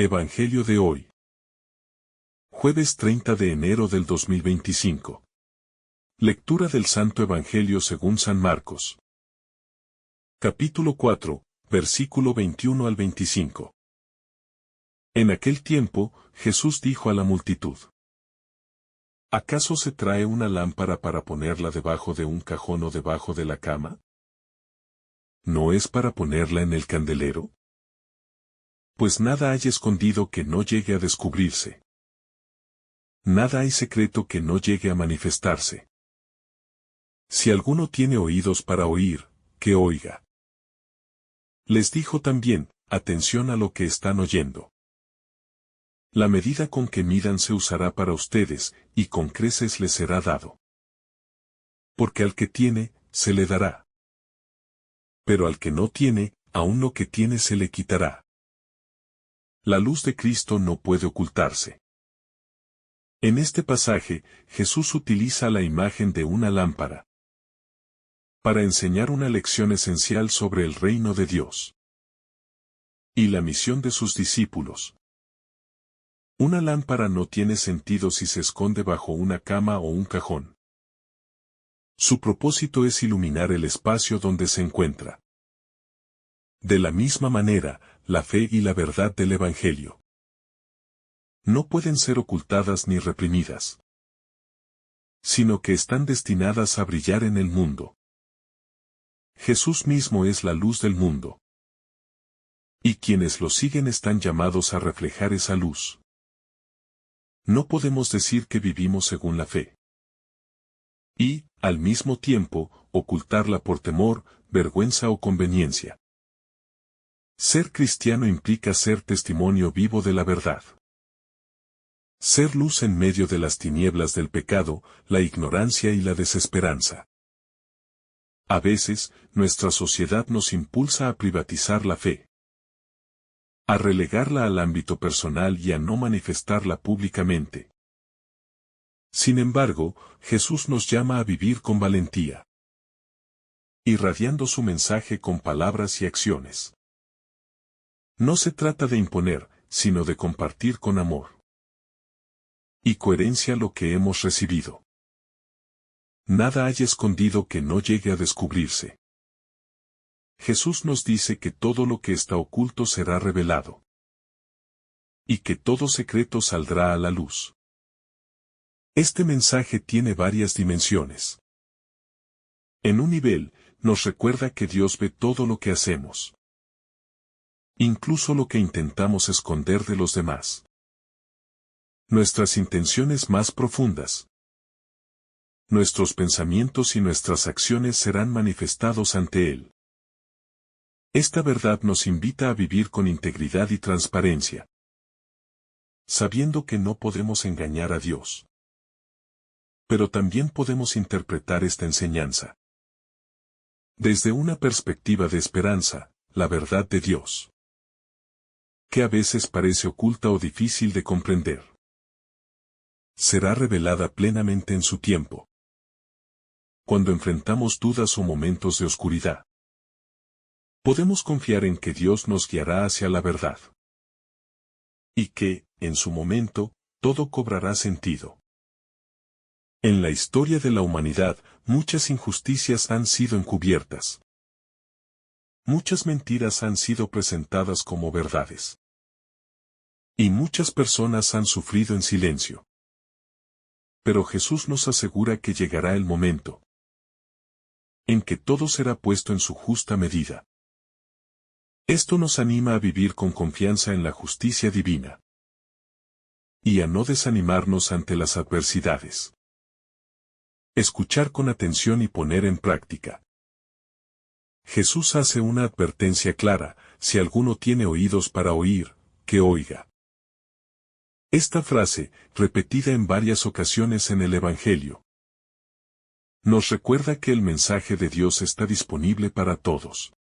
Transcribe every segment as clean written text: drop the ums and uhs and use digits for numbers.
Evangelio de hoy. Jueves 30 de enero del 2025. Lectura del Santo Evangelio según San Marcos. Capítulo 4, versículo 21 al 25. En aquel tiempo, Jesús dijo a la multitud: ¿Acaso se trae una lámpara para ponerla debajo de un cajón o debajo de la cama? ¿No es para ponerla en el candelero? Pues nada hay escondido que no llegue a descubrirse. Nada hay secreto que no llegue a manifestarse. Si alguno tiene oídos para oír, que oiga. Les dijo también: atención a lo que están oyendo. La medida con que midan se usará para ustedes, y con creces les será dado. Porque al que tiene, se le dará. Pero al que no tiene, aun lo que tiene se le quitará. La luz de Cristo no puede ocultarse. En este pasaje, Jesús utiliza la imagen de una lámpara para enseñar una lección esencial sobre el reino de Dios y la misión de sus discípulos. Una lámpara no tiene sentido si se esconde bajo una cama o un cajón. Su propósito es iluminar el espacio donde se encuentra. De la misma manera, la fe y la verdad del Evangelio no pueden ser ocultadas ni reprimidas, sino que están destinadas a brillar en el mundo. Jesús mismo es la luz del mundo, y quienes lo siguen están llamados a reflejar esa luz. No podemos decir que vivimos según la fe y, al mismo tiempo, ocultarla por temor, vergüenza o conveniencia. Ser cristiano implica ser testimonio vivo de la verdad. Ser luz en medio de las tinieblas del pecado, la ignorancia y la desesperanza. A veces, nuestra sociedad nos impulsa a privatizar la fe, a relegarla al ámbito personal y a no manifestarla públicamente. Sin embargo, Jesús nos llama a vivir con valentía, irradiando su mensaje con palabras y acciones. No se trata de imponer, sino de compartir con amor y coherencia lo que hemos recibido. Nada hay escondido que no llegue a descubrirse. Jesús nos dice que todo lo que está oculto será revelado, y que todo secreto saldrá a la luz. Este mensaje tiene varias dimensiones. En un nivel, nos recuerda que Dios ve todo lo que hacemos, incluso lo que intentamos esconder de los demás. Nuestras intenciones más profundas, nuestros pensamientos y nuestras acciones serán manifestados ante Él. Esta verdad nos invita a vivir con integridad y transparencia, sabiendo que no podemos engañar a Dios. Pero también podemos interpretar esta enseñanza desde una perspectiva de esperanza, la verdad de Dios, que a veces parece oculta o difícil de comprender, será revelada plenamente en su tiempo. Cuando enfrentamos dudas o momentos de oscuridad, podemos confiar en que Dios nos guiará hacia la verdad, y que, en su momento, todo cobrará sentido. En la historia de la humanidad, muchas injusticias han sido encubiertas. Muchas mentiras han sido presentadas como verdades. Y muchas personas han sufrido en silencio. Pero Jesús nos asegura que llegará el momento en que todo será puesto en su justa medida. Esto nos anima a vivir con confianza en la justicia divina y a no desanimarnos ante las adversidades. Escuchar con atención y poner en práctica. Jesús hace una advertencia clara: si alguno tiene oídos para oír, que oiga. Esta frase, repetida en varias ocasiones en el Evangelio, nos recuerda que el mensaje de Dios está disponible para todos.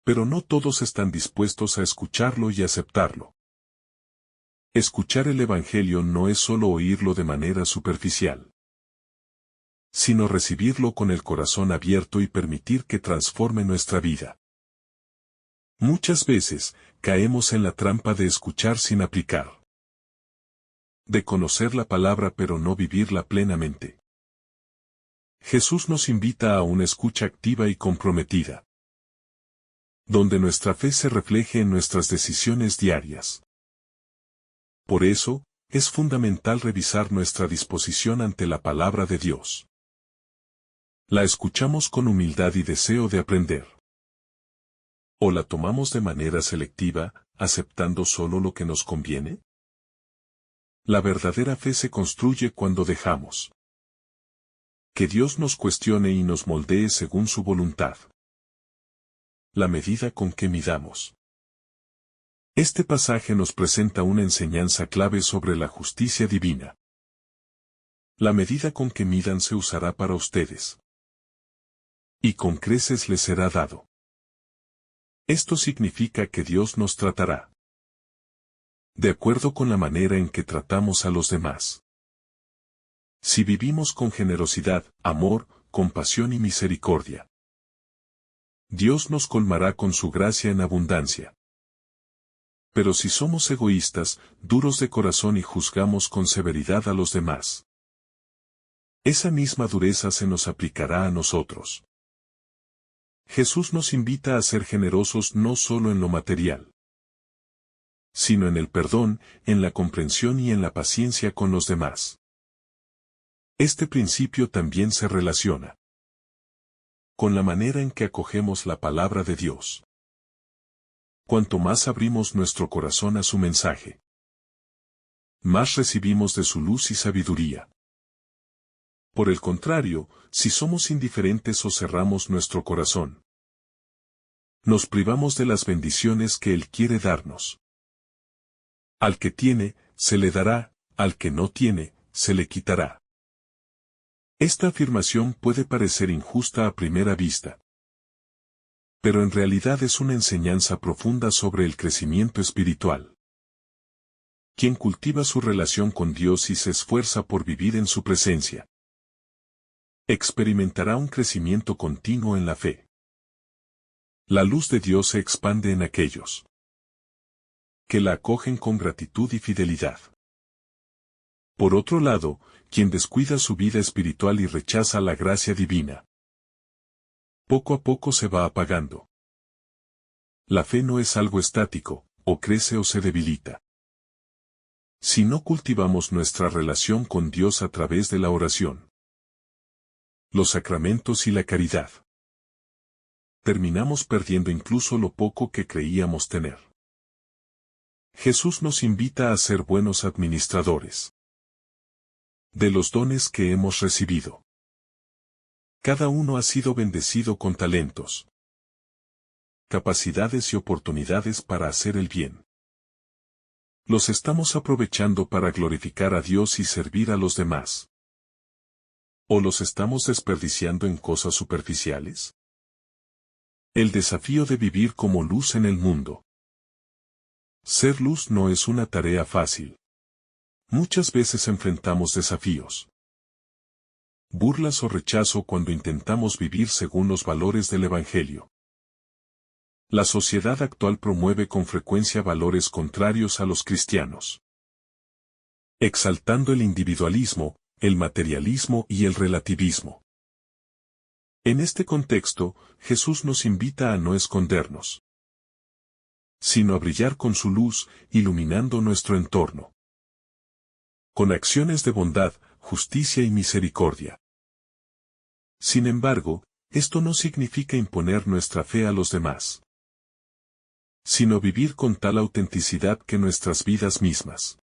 Pero no todos están dispuestos a escucharlo y aceptarlo. Escuchar el Evangelio no es solo oírlo de manera superficial, sino recibirlo con el corazón abierto y permitir que transforme nuestra vida. Muchas veces, caemos en la trampa de escuchar sin aplicar. De conocer la palabra pero no vivirla plenamente. Jesús nos invita a una escucha activa y comprometida, donde nuestra fe se refleje en nuestras decisiones diarias. Por eso, es fundamental revisar nuestra disposición ante la palabra de Dios. ¿La escuchamos con humildad y deseo de aprender? ¿O la tomamos de manera selectiva, aceptando solo lo que nos conviene? La verdadera fe se construye cuando dejamos que Dios nos cuestione y nos moldee según su voluntad. La medida con que midamos. Este pasaje nos presenta una enseñanza clave sobre la justicia divina. La medida con que midan se usará para ustedes. Y con creces les será dado. Esto significa que Dios nos tratará de acuerdo con la manera en que tratamos a los demás. Si vivimos con generosidad, amor, compasión y misericordia, Dios nos colmará con su gracia en abundancia. Pero si somos egoístas, duros de corazón y juzgamos con severidad a los demás, esa misma dureza se nos aplicará a nosotros. Jesús nos invita a ser generosos no solo en lo material, sino en el perdón, en la comprensión y en la paciencia con los demás. Este principio también se relaciona con la manera en que acogemos la palabra de Dios. Cuanto más abrimos nuestro corazón a su mensaje, más recibimos de su luz y sabiduría. Por el contrario, si somos indiferentes o cerramos nuestro corazón, nos privamos de las bendiciones que Él quiere darnos. Al que tiene, se le dará, al que no tiene, se le quitará. Esta afirmación puede parecer injusta a primera vista, pero en realidad es una enseñanza profunda sobre el crecimiento espiritual. Quien cultiva su relación con Dios y se esfuerza por vivir en su presencia, experimentará un crecimiento continuo en la fe. La luz de Dios se expande en aquellos que la acogen con gratitud y fidelidad. Por otro lado, quien descuida su vida espiritual y rechaza la gracia divina, poco a poco se va apagando. La fe no es algo estático, o crece o se debilita. Si no cultivamos nuestra relación con Dios a través de la oración, los sacramentos y la caridad, terminamos perdiendo incluso lo poco que creíamos tener. Jesús nos invita a ser buenos administradores de los dones que hemos recibido. Cada uno ha sido bendecido con talentos, capacidades y oportunidades para hacer el bien. ¿Los estamos aprovechando para glorificar a Dios y servir a los demás? ¿O los estamos desperdiciando en cosas superficiales? El desafío de vivir como luz en el mundo. Ser luz no es una tarea fácil. Muchas veces enfrentamos desafíos, burlas o rechazo cuando intentamos vivir según los valores del Evangelio. La sociedad actual promueve con frecuencia valores contrarios a los cristianos, exaltando el individualismo, el materialismo y el relativismo. En este contexto, Jesús nos invita a no escondernos, sino a brillar con su luz, iluminando nuestro entorno, con acciones de bondad, justicia y misericordia. Sin embargo, esto no significa imponer nuestra fe a los demás, sino vivir con tal autenticidad que nuestras vidas mismas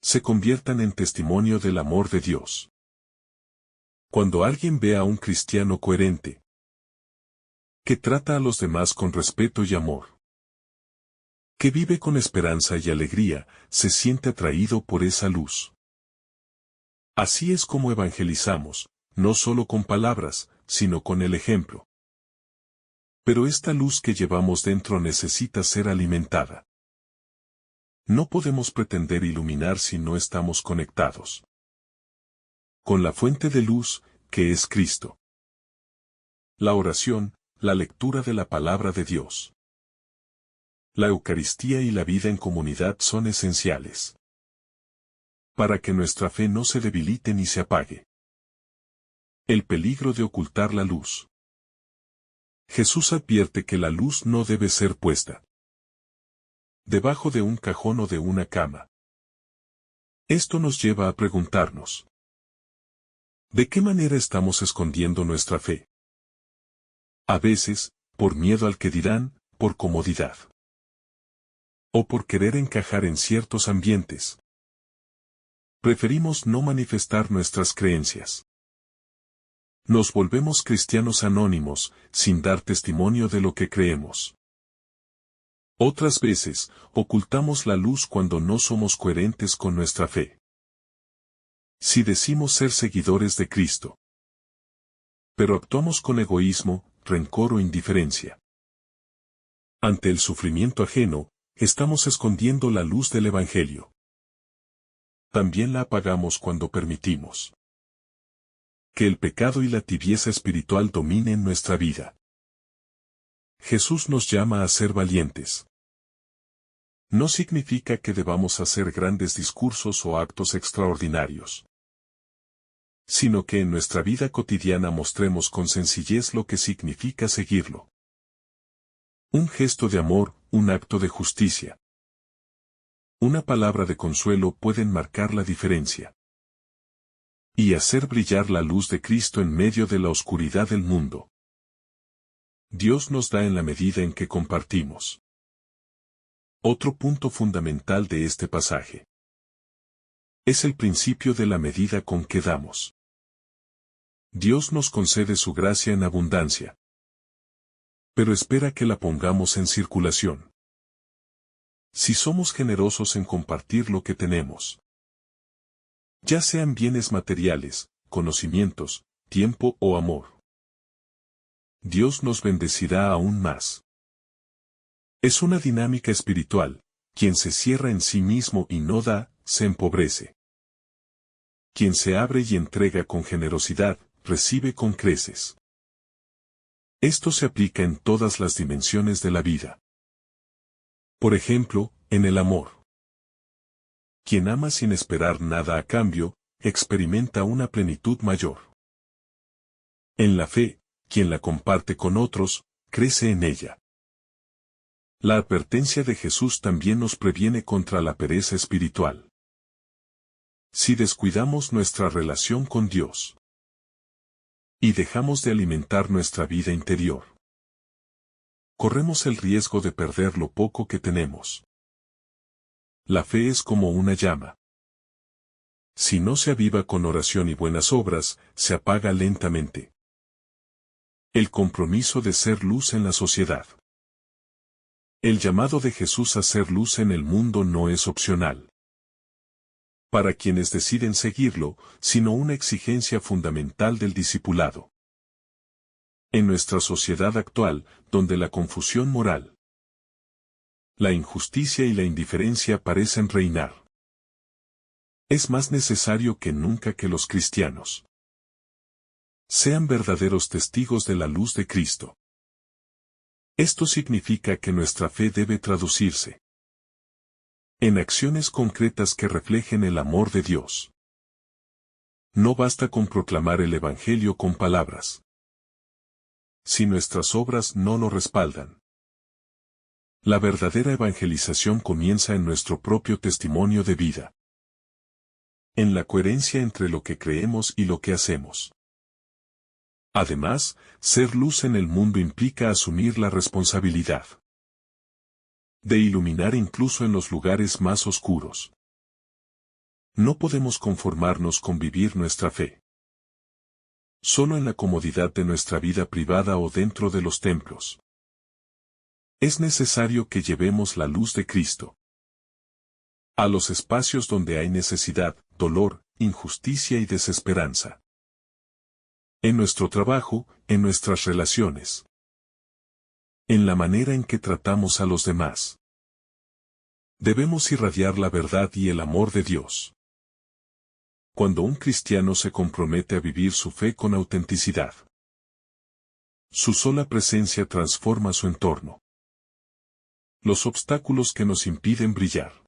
se conviertan en testimonio del amor de Dios. Cuando alguien ve a un cristiano coherente, que trata a los demás con respeto y amor, que vive con esperanza y alegría, se siente atraído por esa luz. Así es como evangelizamos, no solo con palabras, sino con el ejemplo. Pero esta luz que llevamos dentro necesita ser alimentada. No podemos pretender iluminar si no estamos conectados con la fuente de luz, que es Cristo. La oración, la lectura de la palabra de Dios, La Eucaristía y la vida en comunidad son esenciales para que nuestra fe no se debilite ni se apague. El peligro de ocultar la luz. Jesús advierte que la luz no debe ser puesta debajo de un cajón o de una cama. Esto nos lleva a preguntarnos: ¿de qué manera estamos escondiendo nuestra fe? A veces, por miedo al que dirán, por comodidad, o por querer encajar en ciertos ambientes. Preferimos no manifestar nuestras creencias. Nos volvemos cristianos anónimos, sin dar testimonio de lo que creemos. Otras veces, ocultamos la luz cuando no somos coherentes con nuestra fe. Si decimos ser seguidores de Cristo, pero actuamos con egoísmo, rencor o indiferencia ante el sufrimiento ajeno, estamos escondiendo la luz del Evangelio. También la apagamos cuando permitimos que el pecado y la tibieza espiritual dominen nuestra vida. Jesús nos llama a ser valientes. No significa que debamos hacer grandes discursos o actos extraordinarios, sino que en nuestra vida cotidiana mostremos con sencillez lo que significa seguirlo. Un gesto de amor, un acto de justicia, una palabra de consuelo pueden marcar la diferencia y hacer brillar la luz de Cristo en medio de la oscuridad del mundo. Dios nos da en la medida en que compartimos. Otro punto fundamental de este pasaje es el principio de la medida con que damos. Dios nos concede su gracia en abundancia, pero espera que la pongamos en circulación. Si somos generosos en compartir lo que tenemos, ya sean bienes materiales, conocimientos, tiempo o amor, Dios nos bendecirá aún más. Es una dinámica espiritual: quien se cierra en sí mismo y no da, se empobrece. Quien se abre y entrega con generosidad, recibe con creces. Esto se aplica en todas las dimensiones de la vida. Por ejemplo, en el amor. Quien ama sin esperar nada a cambio, experimenta una plenitud mayor. En la fe, quien la comparte con otros, crece en ella. La advertencia de Jesús también nos previene contra la pereza espiritual. Si descuidamos nuestra relación con Dios y dejamos de alimentar nuestra vida interior, corremos el riesgo de perder lo poco que tenemos. La fe es como una llama. Si no se aviva con oración y buenas obras, se apaga lentamente. El compromiso de ser luz en la sociedad. El llamado de Jesús a ser luz en el mundo no es opcional para quienes deciden seguirlo, sino una exigencia fundamental del discipulado. En nuestra sociedad actual, donde la confusión moral, la injusticia y la indiferencia parecen reinar, es más necesario que nunca que los cristianos sean verdaderos testigos de la luz de Cristo. Esto significa que nuestra fe debe traducirse en acciones concretas que reflejen el amor de Dios. No basta con proclamar el Evangelio con palabras, si nuestras obras no lo respaldan. La verdadera evangelización comienza en nuestro propio testimonio de vida, en la coherencia entre lo que creemos y lo que hacemos. Además, ser luz en el mundo implica asumir la responsabilidad de iluminar incluso en los lugares más oscuros. No podemos conformarnos con vivir nuestra fe solo en la comodidad de nuestra vida privada o dentro de los templos. Es necesario que llevemos la luz de Cristo a los espacios donde hay necesidad, dolor, injusticia y desesperanza. En nuestro trabajo, en nuestras relaciones, en la manera en que tratamos a los demás. Debemos irradiar la verdad y el amor de Dios. Cuando un cristiano se compromete a vivir su fe con autenticidad, su sola presencia transforma su entorno. Los obstáculos que nos impiden brillar.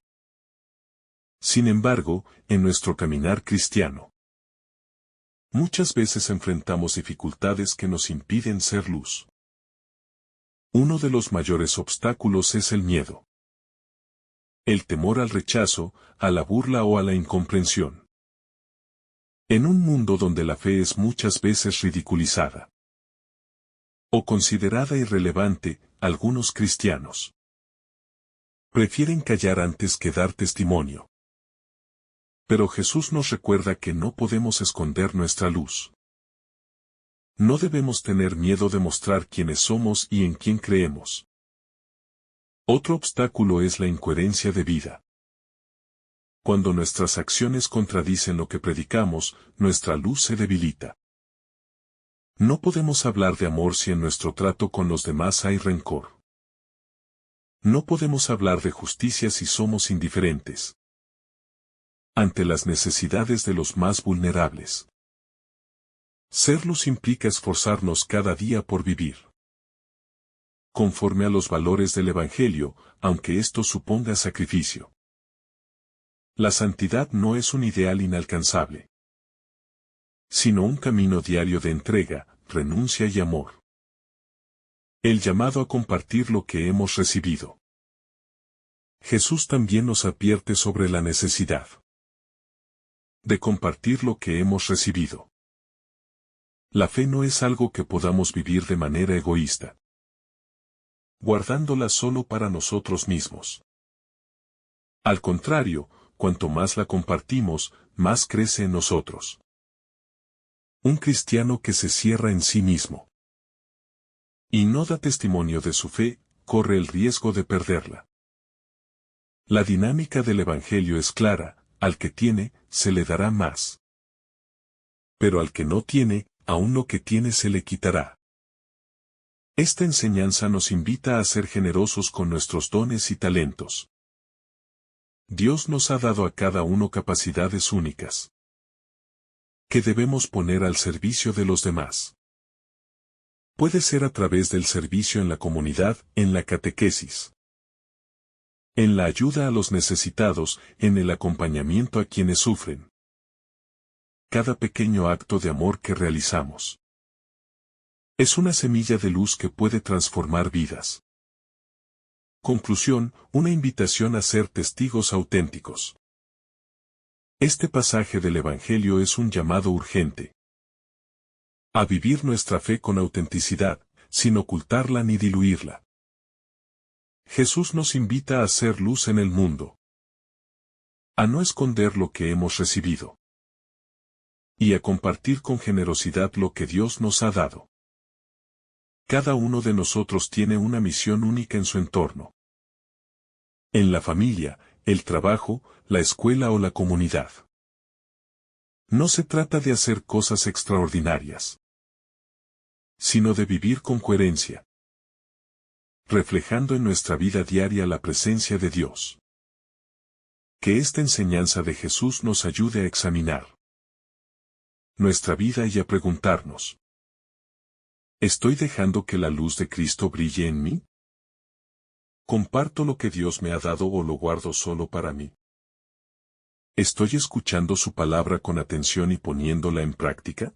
Sin embargo, en nuestro caminar cristiano, muchas veces enfrentamos dificultades que nos impiden ser luz. Uno de los mayores obstáculos es el miedo. El temor al rechazo, a la burla o a la incomprensión. En un mundo donde la fe es muchas veces ridiculizada o considerada irrelevante, algunos cristianos prefieren callar antes que dar testimonio. Pero Jesús nos recuerda que no podemos esconder nuestra luz. No debemos tener miedo de mostrar quiénes somos y en quién creemos. Otro obstáculo es la incoherencia de vida. Cuando nuestras acciones contradicen lo que predicamos, nuestra luz se debilita. No podemos hablar de amor si en nuestro trato con los demás hay rencor. No podemos hablar de justicia si somos indiferentes ante las necesidades de los más vulnerables. Ser luz implica esforzarnos cada día por vivir conforme a los valores del Evangelio, aunque esto suponga sacrificio. La santidad no es un ideal inalcanzable, sino un camino diario de entrega, renuncia y amor. El llamado a compartir lo que hemos recibido. Jesús también nos advierte sobre la necesidad de compartir lo que hemos recibido. La fe no es algo que podamos vivir de manera egoísta, guardándola solo para nosotros mismos. Al contrario, cuanto más la compartimos, más crece en nosotros. Un cristiano que se cierra en sí mismo y no da testimonio de su fe, corre el riesgo de perderla. La dinámica del Evangelio es clara: al que tiene, se le dará más. Pero al que no tiene, aún lo que tiene se le quitará. Esta enseñanza nos invita a ser generosos con nuestros dones y talentos. Dios nos ha dado a cada uno capacidades únicas que debemos poner al servicio de los demás. Puede ser a través del servicio en la comunidad, en la catequesis, en la ayuda a los necesitados, en el acompañamiento a quienes sufren. Cada pequeño acto de amor que realizamos es una semilla de luz que puede transformar vidas. Conclusión: una invitación a ser testigos auténticos. Este pasaje del Evangelio es un llamado urgente a vivir nuestra fe con autenticidad, sin ocultarla ni diluirla. Jesús nos invita a hacer luz en el mundo, a no esconder lo que hemos recibido y a compartir con generosidad lo que Dios nos ha dado. Cada uno de nosotros tiene una misión única en su entorno. En la familia, el trabajo, la escuela o la comunidad. No se trata de hacer cosas extraordinarias, sino de vivir con coherencia, reflejando en nuestra vida diaria la presencia de Dios. Que esta enseñanza de Jesús nos ayude a examinar nuestra vida y a preguntarnos: ¿estoy dejando que la luz de Cristo brille en mí? ¿Comparto lo que Dios me ha dado o lo guardo solo para mí? ¿Estoy escuchando su palabra con atención y poniéndola en práctica?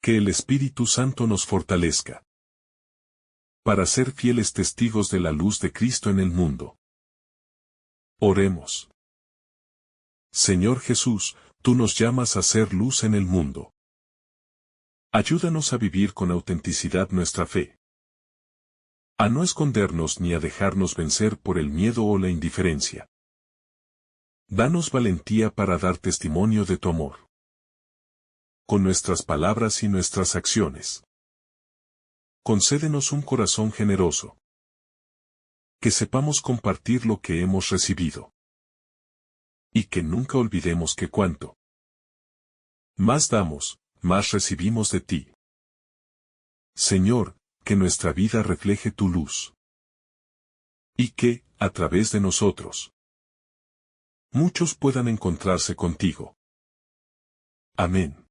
Que el Espíritu Santo nos fortalezca para ser fieles testigos de la luz de Cristo en el mundo. Oremos. Señor Jesús, tú nos llamas a ser luz en el mundo. Ayúdanos a vivir con autenticidad nuestra fe, a no escondernos ni a dejarnos vencer por el miedo o la indiferencia. Danos valentía para dar testimonio de tu amor, con nuestras palabras y nuestras acciones. Concédenos un corazón generoso, que sepamos compartir lo que hemos recibido, y que nunca olvidemos que cuanto más damos, más recibimos de ti. Señor, que nuestra vida refleje tu luz, y que, a través de nosotros, muchos puedan encontrarse contigo. Amén.